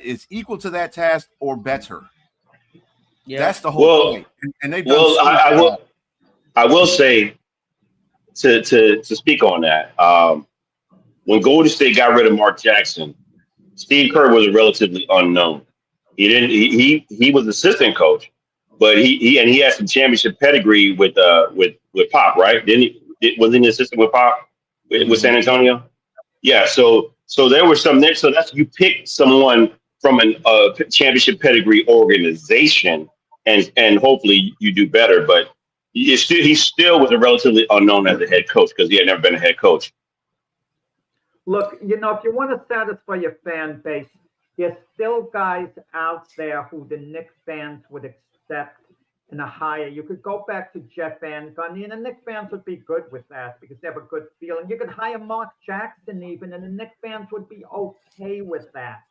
is equal to that task or better? Yeah, that's the whole point. And they've done. I will say to speak on that. When Golden State got rid of Mark Jackson, Steve Kerr was a relatively unknown. He was assistant coach, but he had some championship pedigree with Pop, right? Wasn't he assistant with Pop with San Antonio? Yeah. So there was some there. So you pick someone from a championship pedigree organization, and hopefully you do better. But he still was a relatively unknown as a head coach because he had never been a head coach. Look, if you want to satisfy your fan base, there's still guys out there who the Knicks fans would accept in a hire. You could go back to Jeff Van Gundy, and the Knicks fans would be good with that because they have a good feeling. You could hire Mark Jackson even, and the Knicks fans would be okay with that,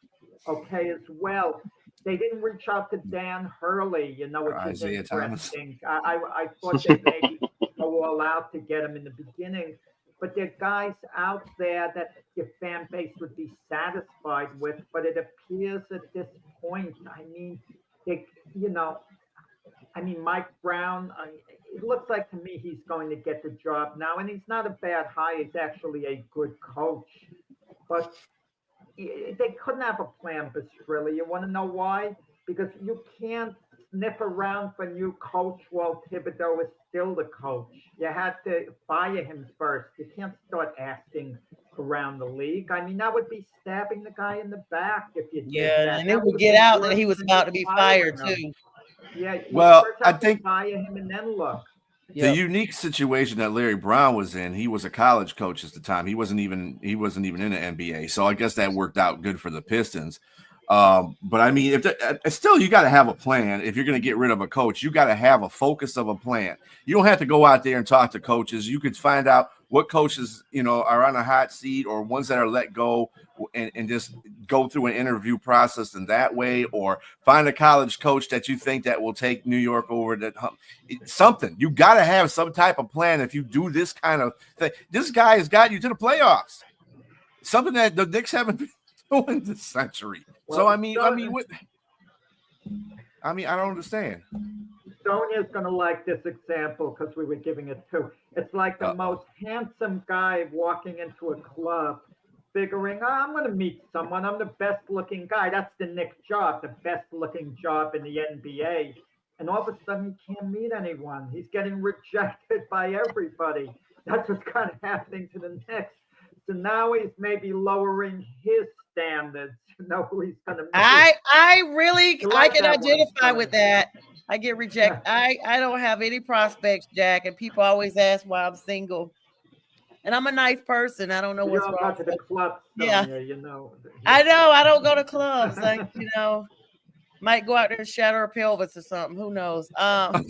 okay, as well. They didn't reach out to Dan Hurley, which is interesting. I thought they maybe go all out to get him in the beginning. But there are guys out there that your fan base would be satisfied with. But it appears at this point, I mean, I mean, Mike Brown, it looks like to me he's going to get the job now, and he's not a bad hire. He's actually a good coach. But they couldn't have a plan, Bastrilli. You want to know why? Because you can't sniff around for a new coach while Thibodeau is still the coach. You had to fire him first. You can't start asking around the league. I mean, that would be stabbing the guy in the back if you did that. And it That would get be out that worse he was than about just to be firing fired him. too. Yeah, you Well, first I have to think fire him and then look. the unique situation that Larry Brown was in, he was a college coach at the time. He wasn't even in the NBA. So I guess that worked out good for the Pistons. But I mean, still, you got to have a plan. If you're going to get rid of a coach, you got to have a focus of a plan. You don't have to go out there and talk to coaches. You could find out what coaches, are on a hot seat or ones that are let go and just go through an interview process in that way, or find a college coach that you think that will take New York over that something. You got to have some type of plan if you do this kind of thing. This guy has got you to the playoffs, something that the Knicks haven't been doing this century. Well, So I mean, I don't understand. Sonia's going to like this example because we were giving it too. It's like the most handsome guy walking into a club figuring, I'm going to meet someone. I'm the best looking guy. That's the Knicks job, the best looking job in the NBA. And all of a sudden, he can't meet anyone. He's getting rejected by everybody. That's what's kind of happening to the Knicks. So now he's maybe lowering his standards. You know who he's going to meet. I can identify with that. I get rejected. I don't have any prospects, Jack, and people always ask why I'm single. And I'm a nice person. I don't know what's wrong. Go to the club, Sonia, I know. I don't go to clubs. Might go out there and shatter a pelvis or something. Who knows? I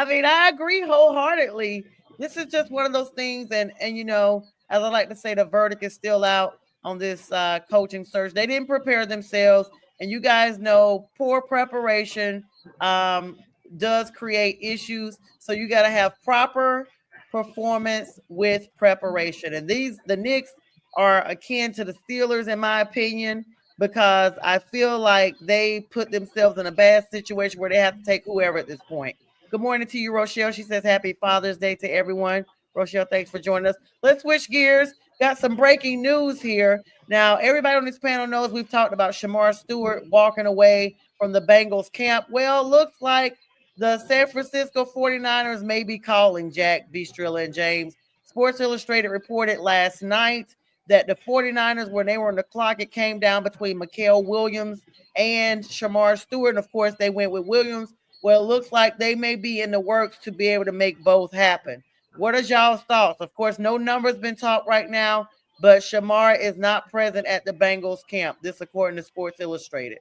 mean, I agree wholeheartedly. This is just one of those things, and as I like to say, the verdict is still out on this coaching search. They didn't prepare themselves, and you guys know poor preparation does create issues. So you got to have proper performance with preparation, and the Knicks are akin to the Steelers, in my opinion, because I feel like they put themselves in a bad situation where they have to take whoever at this point. Good morning to you, Rochelle. She says happy Father's Day to everyone. Rochelle, thanks for joining us. Let's switch gears. Got some breaking news here. Now, everybody on this panel knows we've talked about Shamar Stewart walking away from the Bengals camp. Well, looks like the San Francisco 49ers may be calling Jack, Bistrilla, and James. Sports Illustrated reported last night that the 49ers, when they were on the clock, it came down between Mikael Williams and Shamar Stewart. And, of course, they went with Williams. Well, it looks like they may be in the works to be able to make both happen. What are y'all's thoughts? Of course, no numbers been talked right now, but Shamar is not present at the Bengals camp. This according to Sports Illustrated.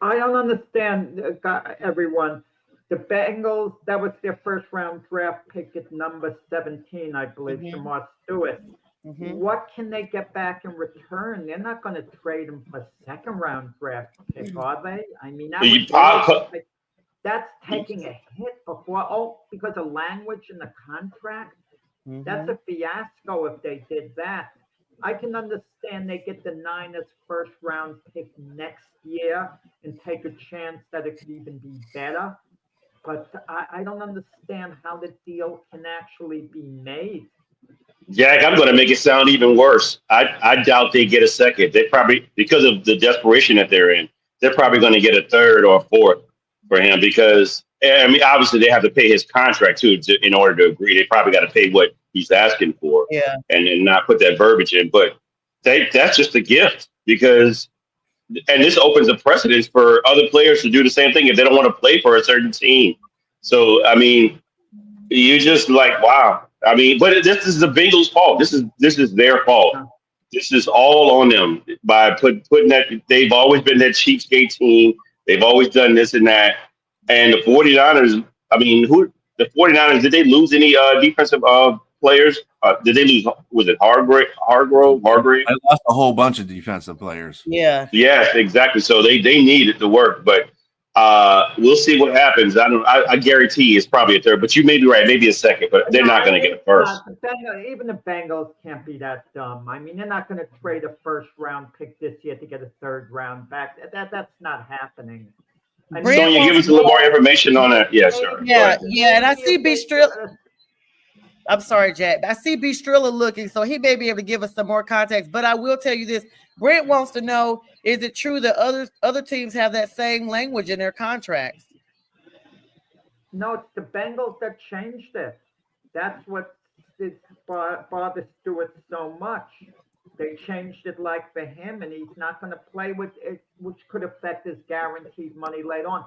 I don't understand, everyone. The Bengals, that was their first round draft pick at number 17, I believe, Shamar Stewart. What can they get back in return? They're not going to trade him for a second round draft pick, are they? I mean, that's taking a hit because of language in the contract. That's a fiasco if they did that. I can understand they get the Niners first round pick next year and take a chance that it could even be better. But I don't understand how the deal can actually be made. Jack, I'm going to make it sound even worse. I doubt they get a second. They probably, because of the desperation that they're in, they're probably going to get a third or a fourth for him because, I mean, obviously they have to pay his contract too in order to agree. They probably got to pay what he's asking for and not put that verbiage in. But that's just a gift because, and this opens a precedence for other players to do the same thing if they don't want to play for a certain team. So, I mean, you just like, wow. I mean, but this is the Bengals' fault. This is their fault. This is all on them by putting that. They've always been that cheapskate team. They've always done this and that. And the 49ers, I mean, the 49ers, did they lose any defensive players? Did they lose, was it Hargrave? I lost a whole bunch of defensive players. Yeah. Yes, exactly. So they needed to work, but we'll see what happens. I guarantee it's probably a third, but you may be right, maybe a second, but they're not going to get a first. Even the Bengals can't be that dumb. I mean, they're not going to trade a first round pick this year to get a third round back. That's not happening. I Brent Sonia, give wants us a little more information on that. Yeah, sure. Go Yeah, ahead. yeah, and I see B Strilla. I'm sorry, Jack. I see B Strilla looking, so he may be able to give us some more context. But I will tell you this: Brent wants to know: is it true that other teams have that same language in their contracts? No, it's the Bengals that changed it. That's what bothers Stewart so much. They changed it like for him, and he's not going to play with it, which could affect his guaranteed money later on.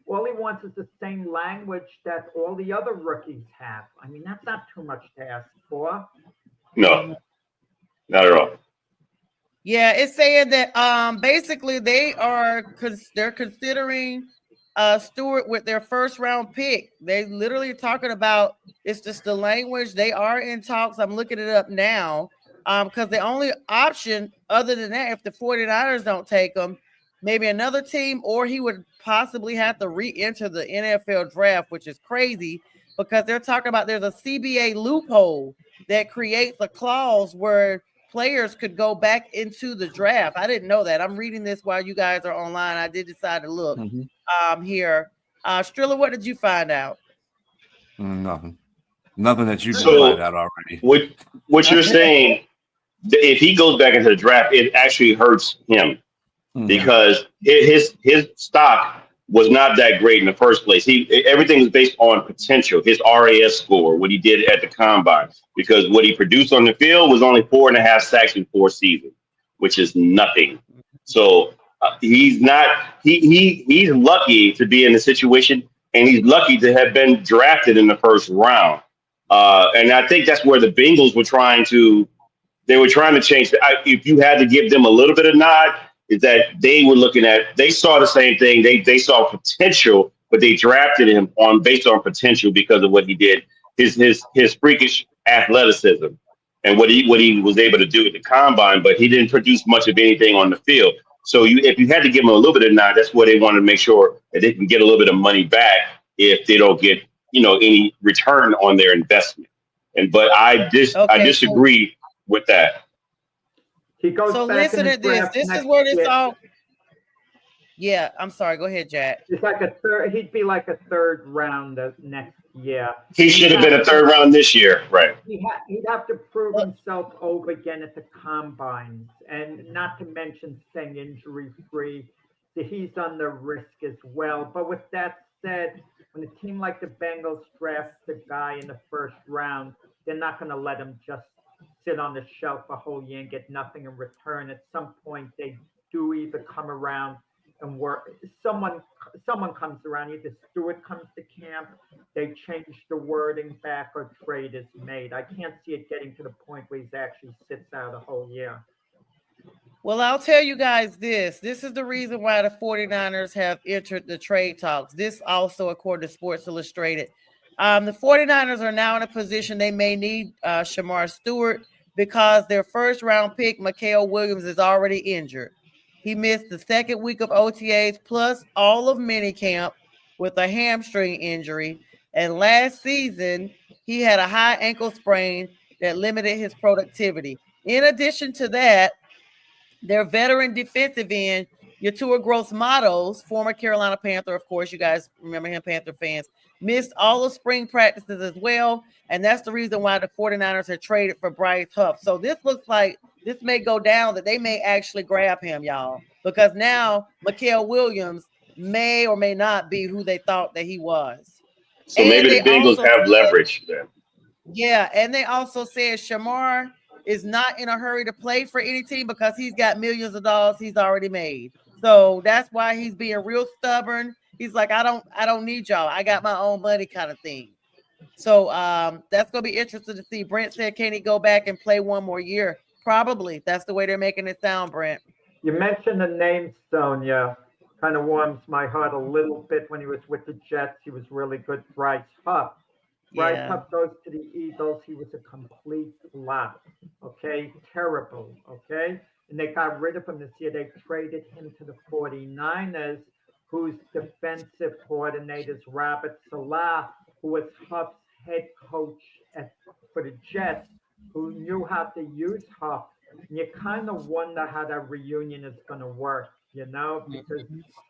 All he wants is the same language that all the other rookies have. I mean, that's not too much to ask for. No, not at all. Yeah, it's saying that basically they're considering Stewart with their first round pick. They literally talking about it's just the language. They are in talks. I'm looking it up now. Because the only option other than that, if the 49ers don't take him, maybe another team, or he would possibly have to re-enter the NFL draft, which is crazy because they're talking about there's a CBA loophole that creates a clause where players could go back into the draft. I didn't know that. I'm reading this while you guys are online. I did decide to look here. Strilla, what did you find out? Nothing that you didn't So find out already. what you're saying, if he goes back into the draft, it actually hurts him because his stock was not that great in the first place. Everything was based on potential, his RAS score, what he did at the combine, because what he produced on the field was only 4.5 sacks in 4 seasons, which is nothing. So he's lucky to be in the situation, and he's lucky to have been drafted in the first round. And I think that's where the Bengals were trying to change. If you had to give them a little bit of nod, is that they saw the same thing. They saw potential, but they drafted him based on potential because of what he did, his freakish athleticism and what he was able to do at the combine, but he didn't produce much of anything on the field. So if you had to give him a little bit of nod, that's where they wanted to make sure that they can get a little bit of money back if they don't get any return on their investment. But I disagree with that. He goes So back listen in the to this. draft This is next where this year. all. Yeah, I'm sorry. Go ahead, Jack. It's like a third. He'd be like a third round next year. He should have been a third round this year, right? He'd have to prove himself over again at the combines, and not to mention staying injury free. So he's on the risk as well. But with that said, when a team like the Bengals drafts a guy in the first round, they're not going to let him just sit on the shelf a whole year and get nothing in return. At some point, they do either come around and work. Someone comes around. Either Stewart comes to camp, they change the wording back, or trade is made. I can't see it getting to the point where he actually sits out a whole year. Well, I'll tell you guys this. This is the reason why the 49ers have entered the trade talks. This also, according to Sports Illustrated. The 49ers are now in a position they may need Shemar Stewart because their first round pick, Mikael Williams, is already injured. He missed the second week of OTAs plus all of minicamp with a hamstring injury. And last season, he had a high ankle sprain that limited his productivity. In addition to that, their veteran defensive end, Yetur Gross-Matos, former Carolina Panther, of course, you guys remember him, Panther fans, missed all of spring practices as well. And that's the reason why the 49ers had traded for Bryce Huff. So this looks like this may go down, that they may actually grab him, y'all, because now Mikael Williams may or may not be who they thought that he was. So maybe the Bengals have leverage there. Yeah, and they also said Shemar is not in a hurry to play for any team because he's got millions of dollars he's already made. So that's why he's being real stubborn. He's like, I don't need y'all. I got my own money kind of thing. So that's going to be interesting to see. Brent said, can he go back and play one more year? Probably. That's the way they're making it sound, Brent. You mentioned the name Sonia. Kind of warms my heart a little bit. When he was with the Jets, he was really good. Bryce Huff. Bryce Huff goes to the Eagles. He was a complete flop. Okay, terrible. Okay, and they got rid of him this year. They traded him to the 49ers, whose defensive coordinator is Robert Salah, who was Huff's head coach for the Jets, who knew how to use Huff. And you kind of wonder how that reunion is going to work. because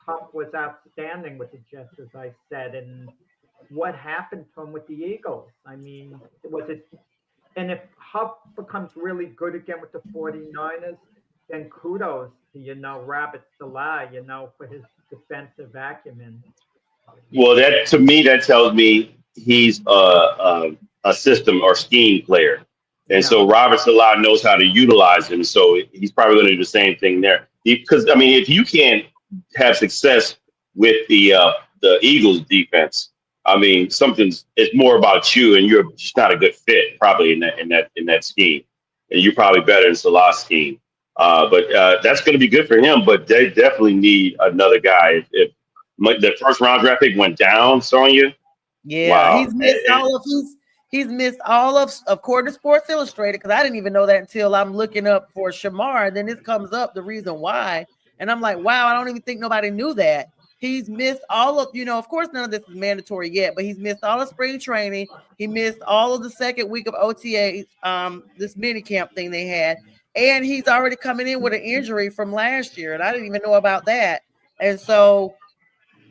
Huff was outstanding with the Jets, as I said. And what happened to him with the Eagles? I mean, was it? And if Huff becomes really good again with the 49ers, then kudos to, Rabbit Salah, for his defensive acumen. Well, that to me, that tells me he's a system or scheme player. And so Robert Salah knows how to utilize him. So he's probably going to do the same thing there. Because, I mean, if you can't have success with the Eagles defense, I mean, it's more about you, and you're just not a good fit probably in that scheme. And you're probably better in Salah's scheme. But that's going to be good for him. But they definitely need another guy. If the first round draft pick went down, Sonya. Yeah, wow. He's missed all of according to Sports Illustrated, because I didn't even know that until I'm looking up for Shamar. And then this comes up, the reason why. And I'm like, wow, I don't even think nobody knew that. He's missed all of, of course, none of this is mandatory yet, but he's missed all of spring training. He missed all of the second week of OTA, this mini camp thing they had. And he's already coming in with an injury from last year. And I didn't even know about that. And so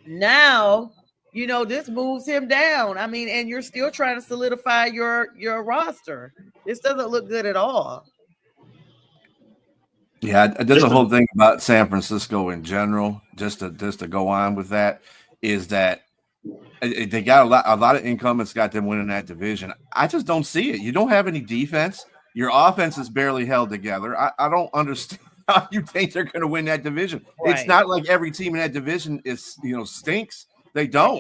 now, this moves him down. I mean, and you're still trying to solidify your roster. This doesn't look good at all. Yeah, there's a whole thing about San Francisco in general. Just to go on with that, is that they got a lot of income. It's got them winning that division. I just don't see it. You don't have any defense. Your offense is barely held together. I don't understand how you think they're going to win that division. Right. It's not like every team in that division is stinks. They don't.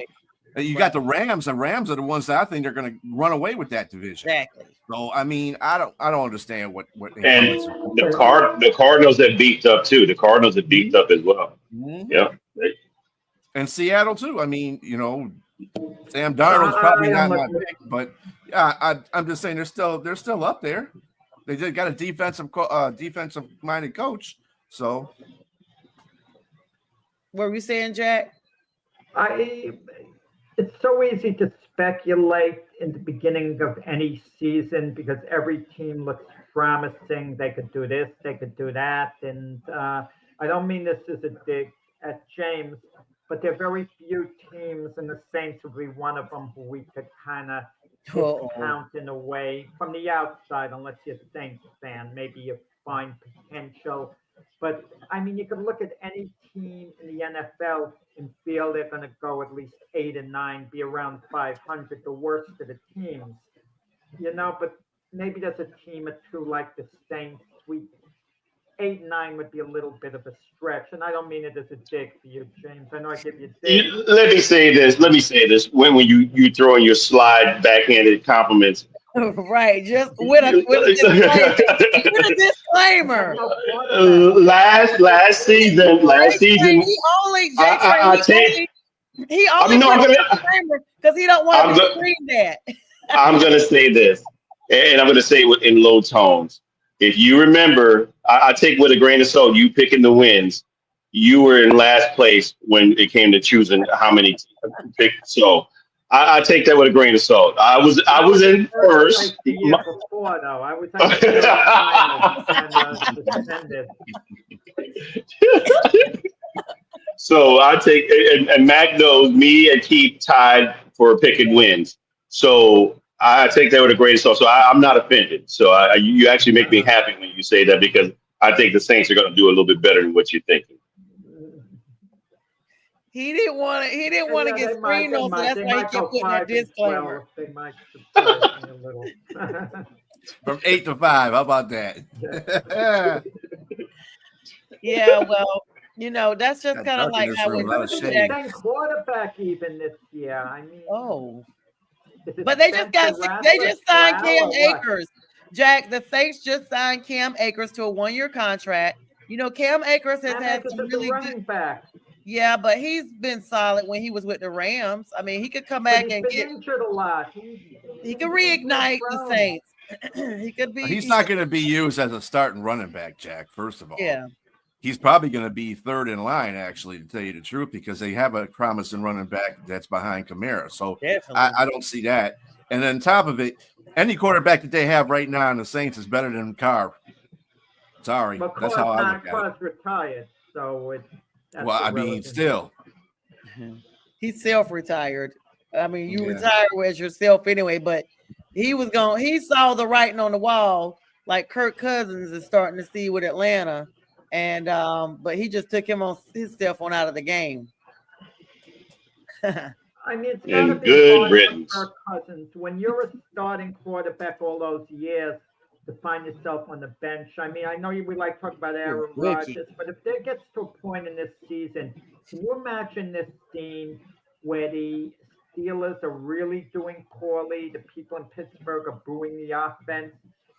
Right. You got the Rams. The Rams are the ones that I think they're going to run away with that division. Exactly. So I mean, I don't understand what. And the Cardinals have beefed up too. The Cardinals have beefed up as well. Mm-hmm. Yeah. And Seattle too. I mean, Sam Darnold's probably not my pick, but yeah, I'm just saying they're still up there. They just got a defensive minded coach. So, what were we saying, Jack? It's so easy to speculate in the beginning of any season because every team looks promising. They could do this, they could do that. And I don't mean this as a dig at James, but there are very few teams, and the Saints would be one of them who we could kind of discount in a way from the outside, unless you're a Saints fan. Maybe you find potential. But, I mean, you can look at any team in the NFL and feel they're going to go at least 8 and 9, be around 500, the worst of the teams. But maybe there's a team or two like the Saints. 8 and 9 would be a little bit of a stretch. And I don't mean it as a dig for you, James. I know I give you a dig. Let me say this. When you throw in your slide backhanded compliments, right, just with a disclaimer. Last season. He only disclaimer because he don't want to scream that. I'm going to say this, and I'm going to say it in low tones. If you remember, I take with a grain of salt. You picking the wins. You were in last place when it came to choosing how many to pick. So. I take that with a grain of salt. I was in first. The year before, though, I was suspended. So I take and Mac knows me and Keith tied for picking wins. So I take that with a grain of salt. So I'm not offended. So you actually make me happy when you say that because I think the Saints are going to do a little bit better than what you're thinking. He didn't want to get screened on, so that's why he kept putting that disclaimer. They might surprise me a little. From 8 to 5, how about that? Yeah, well, that's just kind of like how we're saying quarterback even this year. I mean, but they just signed Cam Akers. Jack, the Saints just signed Cam Akers to a 1-year contract. Cam Akers has had some really good back. Yeah, but he's been solid when he was with the Rams. I mean, he could come back and get injured a lot. He could reignite the Saints. He could be. He's not going to be used as a starting running back, Jack. First of all, yeah, he's probably going to be third in line, actually, to tell you the truth, because they have a promising running back that's behind Kamara. So I don't see that. And then on top of it, any quarterback that they have right now in the Saints is better than Carr. Sorry, that's how I look at it. Retired. So that's Well, I mean, irrelevant. still. He's self-retired. I mean, you Yeah. retire as yourself anyway, but he saw the writing on the wall, like Kirk Cousins is starting to see with Atlanta. And but he just took himself on out of the game. I mean, it's got to And be good hard for riddance. Kirk Cousins when you're a starting quarterback all those years to find yourself on the bench. I mean, I know we like to talk about Aaron Rookie. Rodgers, but if there gets to a point in this season, can you imagine this scene where the Steelers are really doing poorly, the people in Pittsburgh are booing the offense,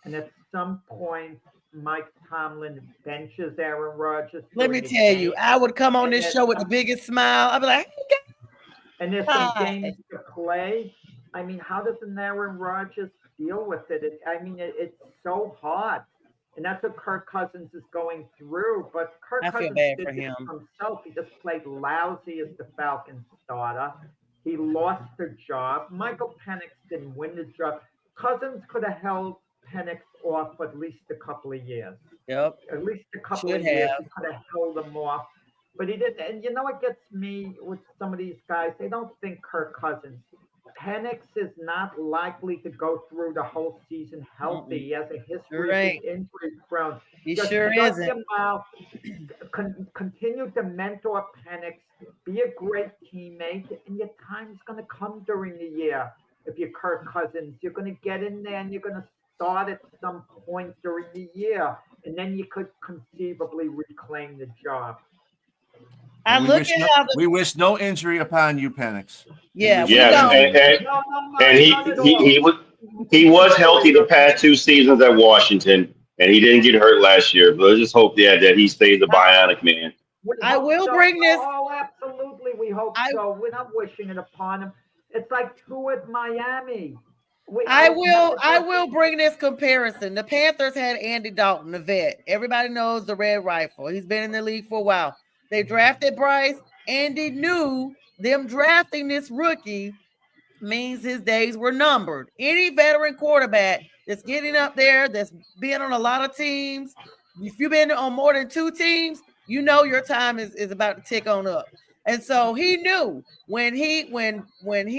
and at some point Mike Tomlin benches Aaron Rodgers? Let me during the tell you, game, I would come on and this there's show with the some- biggest smile. I'd be like, and there's some Hi. games to play. I mean, how does an Aaron Rodgers deal with it? It's so hard. And that's what Kirk Cousins is going through. But Kirk I feel Cousins bad did for this him. himself. He just played lousy as the Falcons starter. He lost the job. Michael Penix didn't win the job. Cousins could have held Penix off for at least a couple of years. yep. At least a couple Should of years. have. He could have held them off. But he didn't. And you know what gets me with some of these guys? They don't think Kirk Cousins. Penix is not likely to go through the whole season healthy. He has a history Right. of injury prone. He Just sure shut isn't. your mouth. Continue to mentor Penix. Be a great teammate, and your time's going to come during the year. If you're Kirk Cousins, you're going to get in there and you're going to start at some point during the year, and then you could conceivably reclaim the job. I We look wish at no- how the we wish no injury upon you, Penix. yeah, we Yes, don't. No, and not at all. he was healthy the past two seasons at Washington, and he didn't get hurt last year. But let's just hope that he stays a bionic man. We I hope will so. bring this- Oh, absolutely, we hope so. We're not wishing it upon him. It's like two at Miami. I will bring this comparison. The Panthers had Andy Dalton, the vet. Everybody knows the Red Rifle. He's been in the league for a while. They drafted Bryce. Andy knew them drafting this rookie means his days were numbered. Any veteran quarterback that's getting up there, that's been on a lot of teams, if you've been on more than two teams, you know your time is about to tick on up. And so he knew when he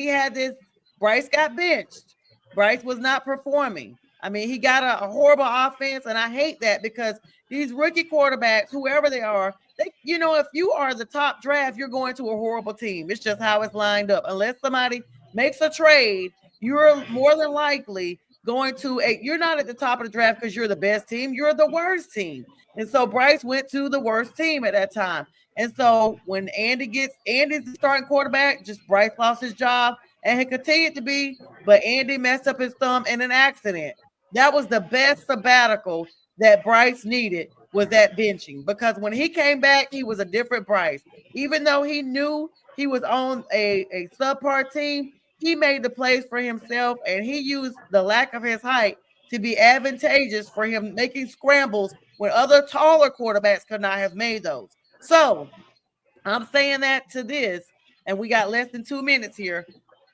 had this, Bryce got benched. Bryce was not performing. I mean, he got a horrible offense, and I hate that because these rookie quarterbacks, whoever they are, if you are the top draft, you're going to a horrible team. It's just how it's lined up. Unless somebody makes a trade, you're more than likely going to you're not at the top of the draft because you're the best team. You're the worst team. And so Bryce went to the worst team at that time. And so when Andy's the starting quarterback, just Bryce lost his job, and he continued to be, but Andy messed up his thumb in an accident. That was the best sabbatical that Bryce needed, was that benching, because when he came back, he was a different Bryce. Even though he knew he was on a subpar team, he made the plays for himself, and he used the lack of his height to be advantageous for him making scrambles when other taller quarterbacks could not have made those. So I'm saying that to this, and we got less than 2 minutes here.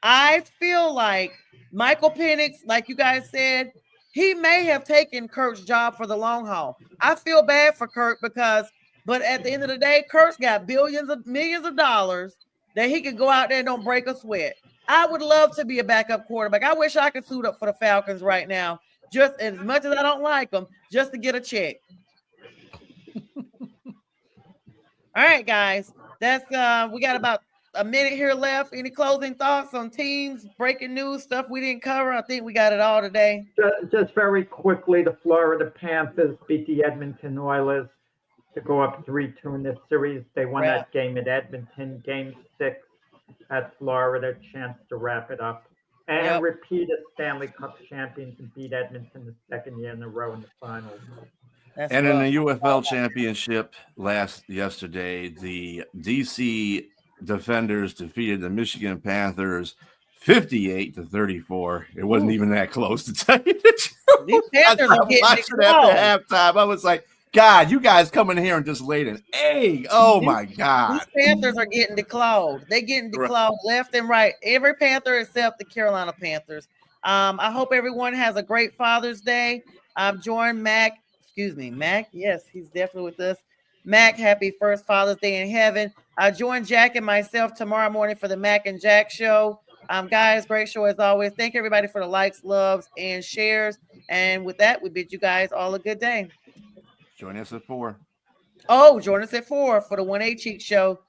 I feel like Michael Penix, like you guys said, he may have taken Kirk's job for the long haul. I feel bad for Kirk but at the end of the day, Kirk's got millions of dollars that he could go out there and don't break a sweat. I would love to be a backup quarterback. I wish I could suit up for the Falcons right now, just as much as I don't like them, just to get a check. All right, guys, that's we got about a minute here left. Any closing thoughts on teams, breaking news, stuff we didn't cover? I think we got it all today. Just very quickly, the Florida Panthers beat the Edmonton Oilers to go up 3-2 in this series. They won that game at Edmonton. Game 6 at Florida, chance to wrap it up. And repeat as Stanley Cup champions and beat Edmonton the second year in a row in the finals. And in the UFL championship yesterday, the DC Defenders defeated the Michigan Panthers 58-34. It wasn't even that close, to tell you the truth. These Panthers are getting after halftime. I was like, God, you guys come in here and just laid an egg. Oh my God. These Panthers are getting declawed. They're getting declawed left and right. Every Panther except the Carolina Panthers. I hope everyone has a great Father's Day. I'm joined Mac. Yes, he's definitely with us. Mac, happy first Father's Day in heaven. Join Jack and myself tomorrow morning for the Mac and Jack show. Guys, great show as always. Thank everybody for the likes, loves, and shares. And with that, we bid you guys all a good day. Join us at 4. Oh, join us at 4 for the 1A Cheat Show.